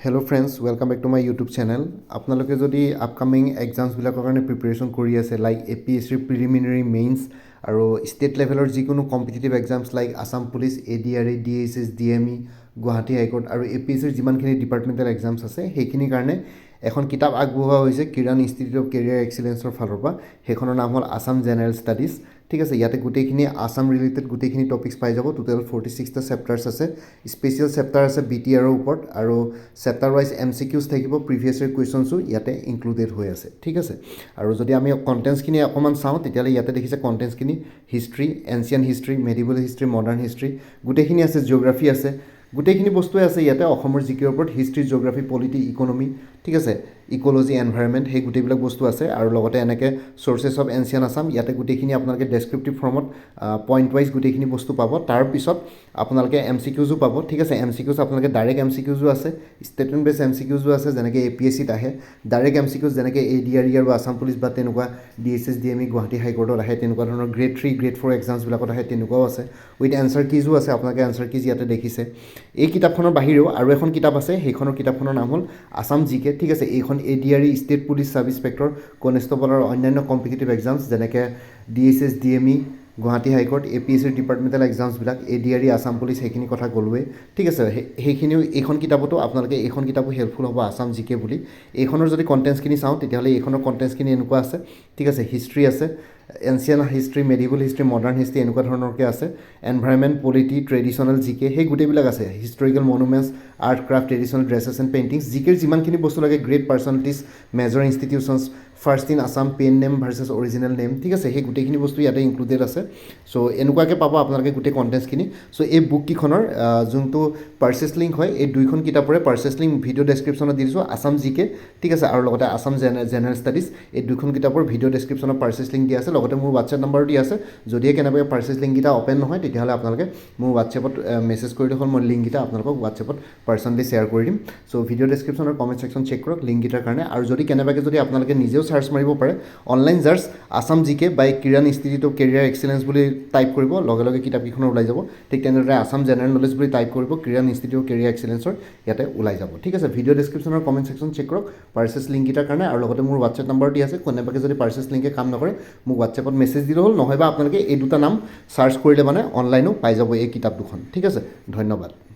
Hello friends, welcome back to my YouTube channel. আপোনালোকে যদি upcoming এক্সামছবিলাকৰ কাৰণে প্ৰিপেৰেশ্যন কৰি আছে লাইক APSC প্ৰিলিমিনাৰী মেইনছ আৰু ষ্টেট লেভেলৰ যিকোনো competitive exams like Assam police ADRE DSS DME Guwahati high court আৰু APSCৰ যিমানখিনি ডিপাৰ্টমেণ্টেল এক্সামছ আছে সেইখিনিৰ কাৰণে এখন কিতাপ আগবঢ়োৱা হৈছে কিৰণ ইনষ্টিটিউট অফ কেৰিয়াৰ এক্সিলেঞ্চৰ ফালৰ পৰা সেইখনৰ নাম হ'ল আসাম জেনেৰেল ষ্টাডিজ ঠিক আছে ইয়াতে গোটেইখিনি আসাম ৰিলেটেড গোটেইখিনি টপিকছ পাই যাব টোটেল 46টা চেপ্টাৰ্ছ আছে স্পেচিয়েল চেপ্টাৰ আছে BTRৰ ওপৰত আৰু চেপ্টাৰ ৱাইজ MCQs থাকিব প্ৰিভিয়াছ ইয়েৰ কুৱেশ্যনছো ইয়াতে ইনক্লুডেড হৈ আছে ঠিক আছে আৰু যদি আমি কণ্টেণ্টছখিনি অকণমান চাওঁ তেতিয়াহ'লে ইয়াতে দেখিছে কণ্টেণ্টছখিনি history ancient history medieval history modern history গোটেইখিনি আছে জিঅ'গ্ৰাফী আছে গোটেইখিনি বস্তুৱে আছে ইয়াতে অসমৰ জিকেৰ ওপৰত হিষ্ট্ৰী জিঅ'গ্ৰাফী পলিটি ইকনমি ঠিক আছে ইক'লজি এনভাইৰনমেণ্ট সেই গোটেইবিলাক বস্তু আছে আৰু লগতে এনেকৈ চ'ৰ্চেছ অফ এনচিয়েণ্ট আসাম ইয়াতে গোটেইখিনি আপোনালোকে ডেছক্ৰিপটিভ ফৰ্মত পইণ্ট ৱাইজ গোটেইখিনি বস্তু পাব তাৰপিছত আপোনালোকে MCQsও পাব ঠিক আছে MCQs আপোনালোকে ডাইৰেক্ট MCQsও আছে ষ্টেটমেণ্ট বেছ MCQsও আছে যেনেকৈ APSCত আহে ডাইৰেক্ট MCQs যেনেকৈ ADRE আৰু আসাম পুলিচ বা তেনেকুৱা DSS DME গুৱাহাটী হাইকোৰ্টত আহে তেনেকুৱা ধৰণৰ গ্ৰেড 3 গ্ৰেড 4 এক্সামছবিলাকত আহে তেনেকুৱাও আছে উইথ এনচাৰ কিজো আছে আপোনালোকে এনচাৰ কিজ ইয়াতে দেখিছে এই কিতাপখনৰ বাহিৰেও আৰু এখন কিতাপ আছে সেইখনৰ কিতাপখনৰ নাম হ'ল আসাম জিকে ঠিক আছে এইখন ADRE state police sub inspector constable আৰু অন্যান্য কম্পিটিটিভ এক্সামছ যেনেকৈ DSS DME গুৱাহাটী হাইকোৰ্ট APSCৰ ডিপাৰ্টমেণ্টেল এক্সামছবিলাক ADRE আসাম পুলিচ সেইখিনি কথা ক'লোৱে ঠিক আছে সেইখিনিও এইখন কিতাপতো আপোনালোকে এইখন কিতাপো হেল্পফুল হ'ব আসাম জিকে বুলি এইখনৰ যদি কণ্টেণ্টছখিনি চাওঁ তেতিয়াহ'লে এইখনৰ কণ্টেণ্টছখিনি এনেকুৱা আছে ঠিক আছে হিষ্ট্ৰী আছে ancient history medieval history modern history এনেকুৱা ধৰণৰকৈ আছে এনভাইৰনমেণ্ট পলিটি ট্ৰেডিশ্যনেল জিকে সেই গোটেইবিলাক আছে historical monuments art craft traditional dresses and paintings জিকেৰ যিমানখিনি বস্তু লাগে great personalities major institutions first in Assam pen name verses original name ঠিক আছে সেই গোটেইখিনি বস্তু ইয়াতে ইনক্লুডেড আছে চ' এনেকুৱাকৈ পাব আপোনালোকে গোটেই কণ্টেণ্টছখিনি চ' এই বুককেইখনৰ যোনটো পাৰ্চেছ লিংক হয় এই দুইখন কিতাপৰে পাৰ্চেছ লিংক ভিডিঅ' ডেছক্ৰিপশ্যনত দি দিছোঁ আসাম জিকে ঠিক আছে আৰু লগতে আসাম জেনেৰেল ষ্টাডিজ এই দুইখন কিতাপৰ ভিডিঅ' ডেছক্ৰিপশ্যনত পাৰ্চেছ লিংক দিয়া আছে লগতে মোৰ হোৱাটছএপ নাম্বাৰো দিয়া আছে যদিহে কেনেবাকৈ পাৰ্চেছ লিংককেইটা অ'পেন নহয় তেতিয়াহ'লে আপোনালোকে মোৰ হোৱাটছএপত মেছেজ কৰিলে হ'ল মই লিংককেইটা আপোনালোকক হোৱাটছএপত পাৰ্চনেলি শ্বেয়াৰ কৰি দিম চ' ভিডিঅ' ডেছক্ৰিপশ্যনৰ কমেণ্ট ছেকশ্যন চেক কৰক লিংককেইটাৰ কাৰণে আৰু যদি কেনেবাকৈ যদি আপোনালোকে নিজেও চাৰ্চ মাৰিব পাৰে অনলাইন জাৰ্চ আসাম জিকে বাই কিৰণ ইনষ্টিটিউট অফ কেৰিয়াৰ এক্সিলেঞ্চ বুলি টাইপ কৰিব লগে লগে কিতাপকেইখনৰ ওলাই যাব ঠিক তেনেদৰে আসাম জেনেৰেল নলেজ বুলি টাইপ কৰিব কিৰণ ইনষ্টিটিউট অফ কেৰিয়াৰ এক্সিলেঞ্চৰ ইয়াতে ওলাই যাব ঠিক আছে ভিডিঅ' ডেছক্ৰিপশ্যনৰ কমেণ্ট ছেকশ্যন চেক কৰক পাৰ্চেছ লিংককেইটাৰ কাৰণে আৰু লগতে মোৰ হোৱাটছএপ নম্বৰ দি আছে কোনোবাকৈ যদি পাৰ্চেছ লিংকে কাম নকৰে মোক হোৱাটছএপত মেছেজ দিলে হ'ল নহয়বা আপোনালোকে এই দুটা নাম চাৰ্চ কৰিলে মানে অনলাইনো পাই যাব এই কিতাপ দুখন ঠিক আছে ধন্যবাদ